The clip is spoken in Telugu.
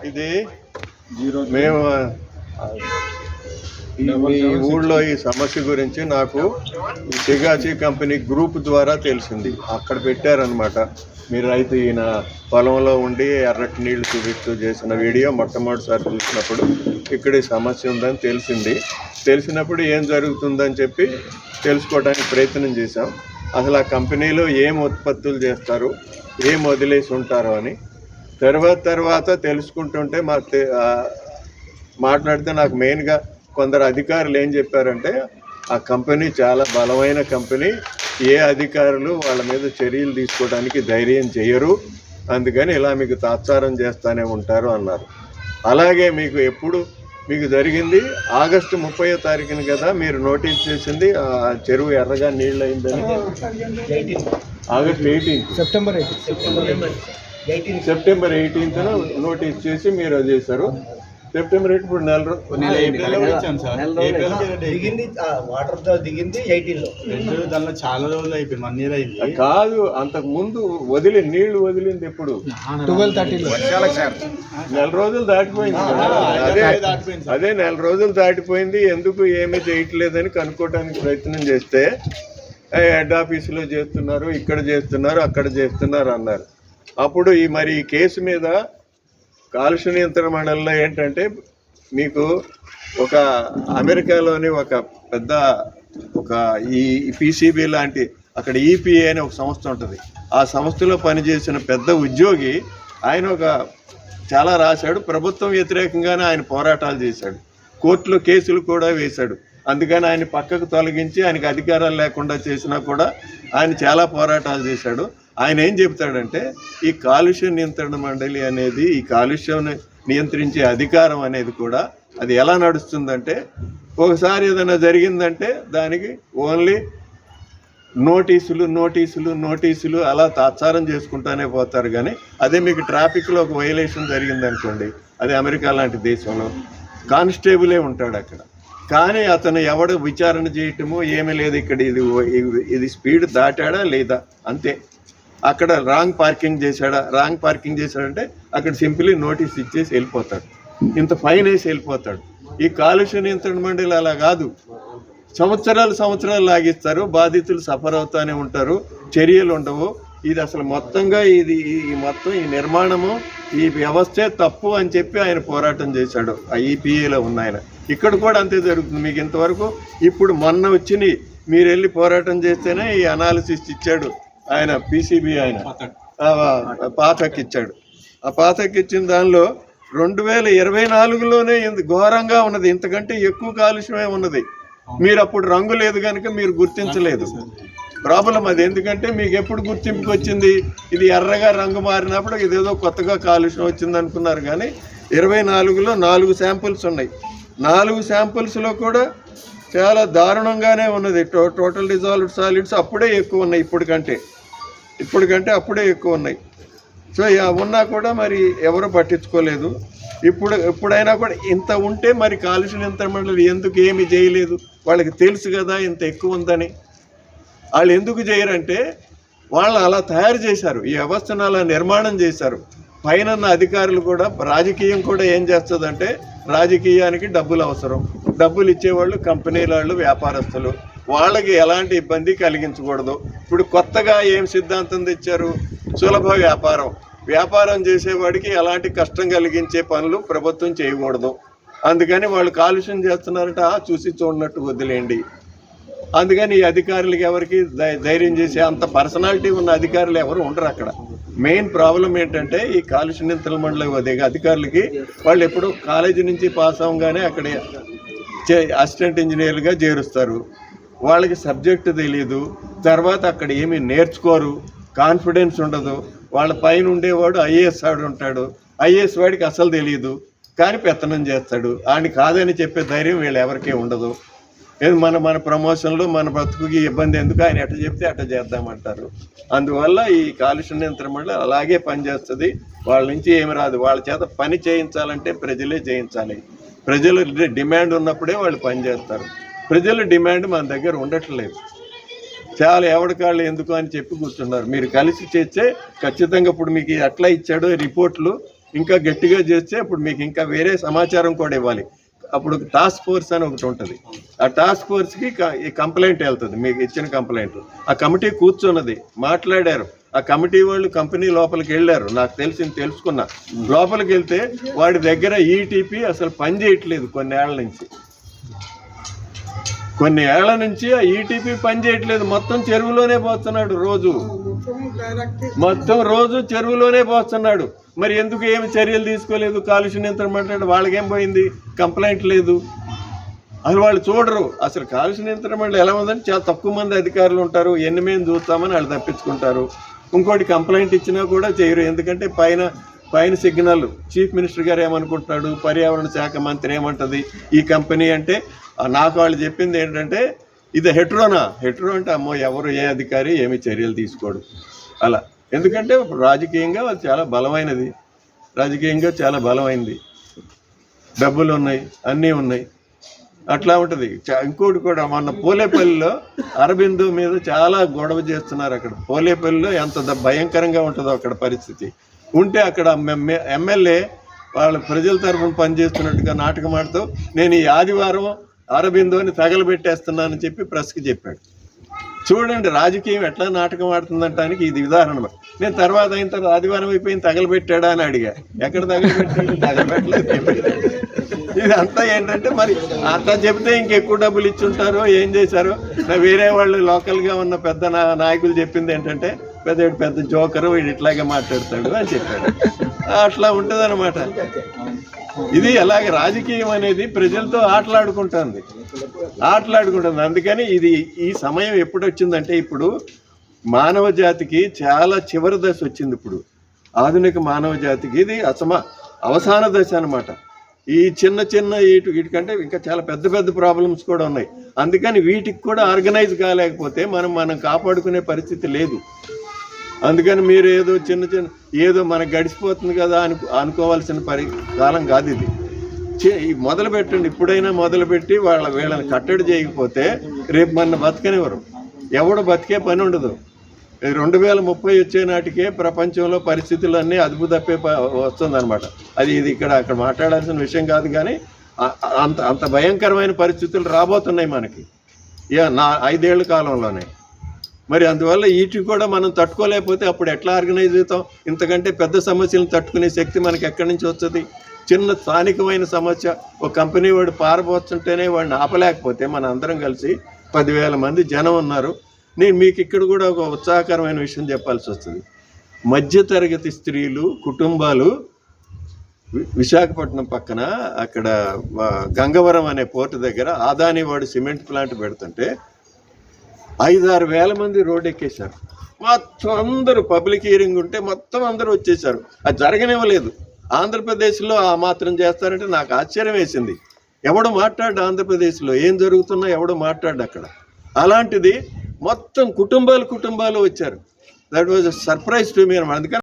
ఇది మేము మీ ఊళ్ళో ఈ సమస్య గురించి నాకు సిగాచి కంపెనీ గ్రూప్ ద్వారా తెలిసింది. అక్కడ పెట్టారనమాట. మీరు రైతు ఈయన పొలంలో ఉండి ఎర్రటి నీళ్లు చూపిస్తూ చేసిన వీడియో మొట్టమొదటిసారి చూసినప్పుడు ఇక్కడ ఈ సమస్య ఉందని తెలిసినప్పుడు ఏం జరుగుతుందని చెప్పి తెలుసుకోవడానికి ప్రయత్నం చేశాం. అసలు ఆ కంపెనీలో ఏం ఉత్పత్తులు చేస్తారు, ఏం వదిలేసి ఉంటారో అని తర్వాత తెలుసుకుంటుంటే మాట్లాడితే నాకు మెయిన్గా కొందరు అధికారులు ఏం చెప్పారంటే ఆ కంపెనీ చాలా బలమైన కంపెనీ, ఏ అధికారులు వాళ్ళ మీద చర్యలు తీసుకోవడానికి ధైర్యం చేయరు, అందుకని ఇలా మీకు తాత్సారం చేస్తూనే ఉంటారు అన్నారు. అలాగే మీకు జరిగింది ఆగస్టు 30వ తారీఖున కదా మీరు నోటీస్ చేసింది ఆ చెరువు ఎర్రగా నీళ్ళు అయిందని. ఆగస్ట్ 18 సెప్టెంబర్ 18న నోటీస్ చేసి మీరు అది చేశారు. సెప్టెంబర్ 8 ఇప్పుడు నెల దానిలో చాలా రోజులు అయిపోయింది, 1 year అయింది. కాదు, అంతకు ముందు నీళ్లు వదిలింది ఎప్పుడు? 12-13 నెల రోజులు దాటిపోయింది కదా. అదే నెల రోజులు దాటిపోయింది. ఎందుకు ఏమీ చేయట్లేదని కనుక్కోవడానికి ప్రయత్నం చేస్తే హెడ్ ఆఫీసులో చేస్తున్నారు, ఇక్కడ చేస్తున్నారు, అక్కడ చేస్తున్నారు అన్నారు. అప్పుడు ఈ కేసు మీద కాలుష్య నియంత్రణ మండలిలో ఏంటంటే మీకు ఒక అమెరికాలోని ఒక పెద్ద ఈ పిసిబి లాంటి అక్కడ ఈపీఏ అనే ఒక సంస్థ ఉంటుంది. ఆ సంస్థలో పనిచేసిన పెద్ద ఉద్యోగి ఆయన చాలా రాశాడు. ప్రభుత్వం వ్యతిరేకంగానే ఆయన పోరాటాలు చేశాడు, కోర్టులో కేసులు కూడా వేశాడు. అందుకని ఆయన పక్కకు తొలగించి ఆయనకు అధికారాలు లేకుండా చేసినా కూడా ఆయన చాలా పోరాటాలు చేశాడు. ఆయన ఏం చెప్తాడంటే ఈ కాలుష్య నియంత్రణ మండలి అనేది, ఈ కాలుష్యం నియంత్రించే అధికారం అనేది కూడా అది ఎలా నడుస్తుందంటే ఒకసారి ఏదైనా జరిగిందంటే దానికి ఓన్లీ నోటీసులు అలా తాత్సారం చేసుకుంటానే పోతారు. కానీ అదే మీకు ట్రాఫిక్లో ఒక వైలేషన్ జరిగిందనుకోండి, అదే అమెరికా లాంటి దేశంలో కానిస్టేబులే ఉంటాడు అక్కడ. కానీ అతను ఎవడు విచారణ చేయటము ఏమీ లేదు. ఇక్కడ ఇది స్పీడ్ దాటాడా లేదా అంతే. అక్కడ రాంగ్ పార్కింగ్ చేశాడంటే అక్కడ సింపుల్లీ నోటీస్ ఇచ్చేసి వెళ్ళిపోతాడు, ఇంత ఫైన్ వేసి వెళ్ళిపోతాడు. ఈ కాలుష్య నియంత్రణ మండలి అలా కాదు, సంవత్సరాలు లాగిస్తారు, బాధితులు సఫర్ అవుతూనే ఉంటారు, చర్యలు ఉండవు. ఇది అసలు మొత్తంగా ఈ నిర్మాణము, ఈ వ్యవస్థే తప్పు అని చెప్పి ఆయన పోరాటం చేశాడు. ఆ ఈపీఏలో ఉన్న ఆయన ఇక్కడ కూడా అంతే జరుగుతుంది. మీకు ఇంతవరకు ఇప్పుడు మొన్న వచ్చినాయి, మీరు వెళ్ళి పోరాటం చేస్తేనే ఈ అనాలిసిస్ ఇచ్చాడు ఆయన, పిసిబి ఆయన పాతకిచ్చాడు. ఆ పాతకిచ్చిన దానిలో 2024లోనే ఘోరంగా ఉన్నది, ఇంతకంటే ఎక్కువ కాలుష్యమే ఉన్నది. మీరు అప్పుడు రంగు లేదు కనుక మీరు గుర్తించలేదు. ప్రాబ్లం అది. ఎందుకంటే మీకు ఎప్పుడు గుర్తింపుకి వచ్చింది? ఇది ఎర్రగా రంగు మారినప్పుడు ఇదేదో కొత్తగా కాలుష్యం వచ్చింది అనుకున్నారు. కానీ 24లో 4 శాంపుల్స్ ఉన్నాయి. 4 శాంపుల్స్లో కూడా చాలా దారుణంగానే ఉన్నది. టోటల్ డిజాల్వ్డ్ సాలిడ్స్ అప్పుడే ఎక్కువ ఉన్నాయి, ఇప్పటికంటే అప్పుడే ఎక్కువ ఉన్నాయి. సో ఉన్నా కూడా మరి ఎవరు పట్టించుకోలేదు. ఇప్పుడైనా కూడా ఇంత ఉంటే మరి కాలుష్య నియంత్రణ మండలి ఎందుకు ఏమీ చేయలేదు? వాళ్ళకి తెలుసు కదా ఇంత ఎక్కువ ఉందని. వాళ్ళు ఎందుకు చేయరంటే వాళ్ళు అలా తయారు చేశారు, ఈ వ్యవస్థను అలా నిర్మాణం చేశారు. పైన అధికారులు కూడా, రాజకీయం కూడా ఏం చేస్తుందంటే రాజకీయానికి డబ్బులు అవసరం, డబ్బులు ఇచ్చేవాళ్ళు కంపెనీల వాళ్ళు, వ్యాపారస్తులు, వాళ్ళకి ఎలాంటి ఇబ్బంది కలిగించకూడదు. ఇప్పుడు కొత్తగా ఏం సిద్ధాంతం తెచ్చారు? సులభ వ్యాపారం చేసేవాడికి ఎలాంటి కష్టం కలిగించే పనులు ప్రభుత్వం చేయకూడదు. అందుకని వాళ్ళు కాలుష్యం చేస్తున్నారంటే చూసి చూడనట్టు వదిలేయండి. అందుకని ఈ అధికారులకి ఎవరికి ధైర్యం చేసే అంత పర్సనాలిటీ ఉన్న అధికారులు ఎవరు ఉండరు అక్కడ. మెయిన్ ప్రాబ్లం ఏంటంటే ఈ కాలుష్య నియంత్రణ మండలి అధికారులకి వాళ్ళు ఎప్పుడు కాలేజీ నుంచి పాస్ అవగానే అక్కడ అసిస్టెంట్ ఇంజనీర్లుగా చేరుస్తారు. వాళ్ళకి సబ్జెక్టు తెలియదు, తర్వాత అక్కడ ఏమీ నేర్చుకోరు, కాన్ఫిడెన్స్ ఉండదు. వాళ్ళ పైన ఉండేవాడు ఐఏఎస్ వాడు ఉంటాడు, ఐఏఎస్ వాడికి అసలు తెలియదు కానీ పెత్తనం చేస్తాడు. ఆయన కాదని చెప్పే ధైర్యం వీళ్ళు ఎవరికీ ఉండదు. మన ప్రమోషన్లో మన బ్రతుకుకి ఇబ్బంది ఎందుకు, ఆయన ఎట్ట చెప్తే అట్ట చేద్దామంటారు. అందువల్ల ఈ కాలుష్య నియంత్రణ మండలి అలాగే పనిచేస్తుంది. వాళ్ళ నుంచి ఏమి రాదు. వాళ్ళ చేత పని చేయించాలంటే ప్రజలే చేయించాలి. ప్రజలు డిమాండ్ ఉన్నప్పుడే వాళ్ళు పనిచేస్తారు. ప్రజల డిమాండ్ మన దగ్గర ఉండట్లేదు. చాలా ఎవడికాళ్ళు ఎందుకు అని చెప్పి కూర్చున్నారు. మీరు కలిసి చేస్తే ఖచ్చితంగా ఇప్పుడు మీకు ఎట్లా ఇచ్చాడో రిపోర్ట్లు ఇంకా గట్టిగా చేస్తే అప్పుడు మీకు ఇంకా వేరే సమాచారం కూడా ఇవ్వాలి. అప్పుడు టాస్క్ ఫోర్స్ అని ఒకటి ఉంటుంది. ఆ టాస్క్ ఫోర్స్కి ఈ కంప్లైంట్ వెళ్తుంది, మీకు ఇచ్చిన కంప్లైంట్. ఆ కమిటీ కూర్చున్నది, మాట్లాడారు. ఆ కమిటీ వాళ్ళు కంపెనీ లోపలికి వెళ్ళారు, నాకు తెలుసుకున్నా. లోపలికి వెళ్తే వాడి దగ్గర ఈటీపీ అసలు పని చేయట్లేదు కొన్ని ఏళ్ల నుంచి ఆ ఈటీపీ పని చేయట్లేదు. మొత్తం చెరువులోనే పోతున్నాడు, రోజు చెరువులోనే పోతున్నాడు. మరి ఎందుకు ఏమి చర్యలు తీసుకోలేదు? కాలుష్య నియంత్రణ మండలి వాళ్ళకేం పోయింది? కంప్లైంట్ లేదు. అసలు వాళ్ళు చూడరు. అసలు కాలుష్య నియంత్రణ మండలి ఎలా ఉందంటే చాలా తక్కువ మంది అధికారులు ఉంటారు, ఎన్ని మేము చూస్తామని వాళ్ళు తప్పించుకుంటారు. ఇంకోటి కంప్లైంట్ ఇచ్చినా కూడా చేయరు. ఎందుకంటే పైన సిగ్నల్ చీఫ్ మినిస్టర్ గారు ఏమనుకుంటున్నాడు, పర్యావరణ శాఖ మంత్రి ఏమంటుంది, ఈ కంపెనీ అంటే నాకు వాళ్ళు చెప్పింది ఏంటంటే ఇది హెట్రో అంటే అమ్మో ఎవరు ఏ అధికారి ఏమి చర్యలు తీసుకోడు అలా. ఎందుకంటే రాజకీయంగా అది చాలా బలమైంది, డబ్బులు ఉన్నాయి, అన్నీ ఉన్నాయి, అట్లా ఉంటుంది. ఇంకోటి కూడా మొన్న పోలేపల్లిలో అరబిందో మీద చాలా గొడవ చేస్తున్నారు. అక్కడ పోలేపల్లిలో ఎంత భయంకరంగా ఉంటుందో అక్కడ పరిస్థితి ఉంటే, అక్కడ ఎమ్మెల్యే వాళ్ళ ప్రజల తరఫున పనిచేస్తున్నట్టుగా నాటకం ఆడుతూ నేను ఈ ఆదివారం అరబిందోని తగలబెట్టేస్తున్నానని చెప్పి ప్రెస్కి చెప్పాడు. చూడండి రాజకీయం ఎట్లా నాటకం ఆడుతుందంటానికి ఇది ఉదాహరణ. నేను తర్వాత అయిన తర్వాత ఆదివారం అయిపోయింది తగలబెట్టాడా అని అడిగా. ఎక్కడ తగలబెట్టాడు? తగలబెట్టలేదు. ఇదంతా ఏంటంటే మరి అంతా చెబితే ఇంకెక్కువ డబ్బులు ఇచ్చుంటారో ఏం చేశారో. వేరే వాళ్ళు లోకల్గా ఉన్న పెద్ద నాయకులు చెప్పింది ఏంటంటే పెద్ద జోకరు, వీడు ఇట్లాగే మాట్లాడతాడు అని చెప్పాడు. అట్లా ఉంటుంది అన్నమాట. ఇది అలాగే రాజకీయం అనేది ప్రజలతో ఆటలాడుకుంటుంది. అందుకని ఈ సమయం ఎప్పుడు వచ్చిందంటే ఇప్పుడు మానవ జాతికి చాలా చివరి దశ వచ్చింది. ఇప్పుడు ఆధునిక మానవ జాతికి ఇది అవసాన దశ అన్నమాట. ఈ చిన్న వీటికంటే ఇంకా చాలా పెద్ద ప్రాబ్లమ్స్ కూడా ఉన్నాయి. అందుకని వీటికి కూడా ఆర్గనైజ్ కాలేకపోతే మనం కాపాడుకునే పరిస్థితి లేదు. అందుకని మీరు ఏదో మనకు గడిచిపోతుంది కదా అనుకోవాల్సిన కాలం కాదు ఇది. మొదలుపెట్టండి, ఇప్పుడైనా మొదలుపెట్టి వీళ్ళని కట్టడి చేయకపోతే రేపు మన బతకనివ్వరు, ఎవడు బతికే పని ఉండదు. 2030 వచ్చే నాటికే ప్రపంచంలో పరిస్థితులన్నీ అదుపు తప్పే వస్తుందన్నమాట. ఇది అక్కడ మాట్లాడాల్సిన విషయం కాదు, కానీ అంత భయంకరమైన పరిస్థితులు రాబోతున్నాయి మనకి 5 ఏళ్ల కాలంలోనే. మరి అందువల్ల వీటికి కూడా మనం తట్టుకోలేకపోతే అప్పుడు ఎట్లా ఆర్గనైజ్ అవుతాం? ఇంతకంటే పెద్ద సమస్యలను తట్టుకునే శక్తి మనకి ఎక్కడి నుంచి వస్తుంది? చిన్న స్థానికమైన సమస్య ఒక కంపెనీ వాడు పారబోతుంటేనే వాడిని ఆపలేకపోతే మన అందరం కలిసి 10,000 మంది జనం ఉన్నారు. నేను మీకు ఇక్కడ కూడా ఒక ఉత్సాహకరమైన విషయం చెప్పాల్సి వస్తుంది. మధ్యతరగతి స్త్రీలు కుటుంబాలు విశాఖపట్నం పక్కన అక్కడ గంగవరం అనే పోర్టు దగ్గర ఆదాని వాడు సిమెంట్ ప్లాంట్ పెడుతుంటే 5-6 వేల మంది రోడ్ ఎక్కేశారు. మొత్తం అందరూ పబ్లిక్ హియరింగ్ ఉంటే మొత్తం అందరూ వచ్చేసారు. అది జరగనివ్వలేదు. ఆంధ్రప్రదేశ్లో ఆ మాత్రం చేస్తారంటే నాకు ఆశ్చర్యం వేసింది. ఎవడు మాట్లాడు ఆంధ్రప్రదేశ్లో ఏం జరుగుతున్నా ఎవడు మాట్లాడు అక్కడ. అలాంటిది మొత్తం కుటుంబాలు వచ్చారు. That was a surprise to me. అందుకని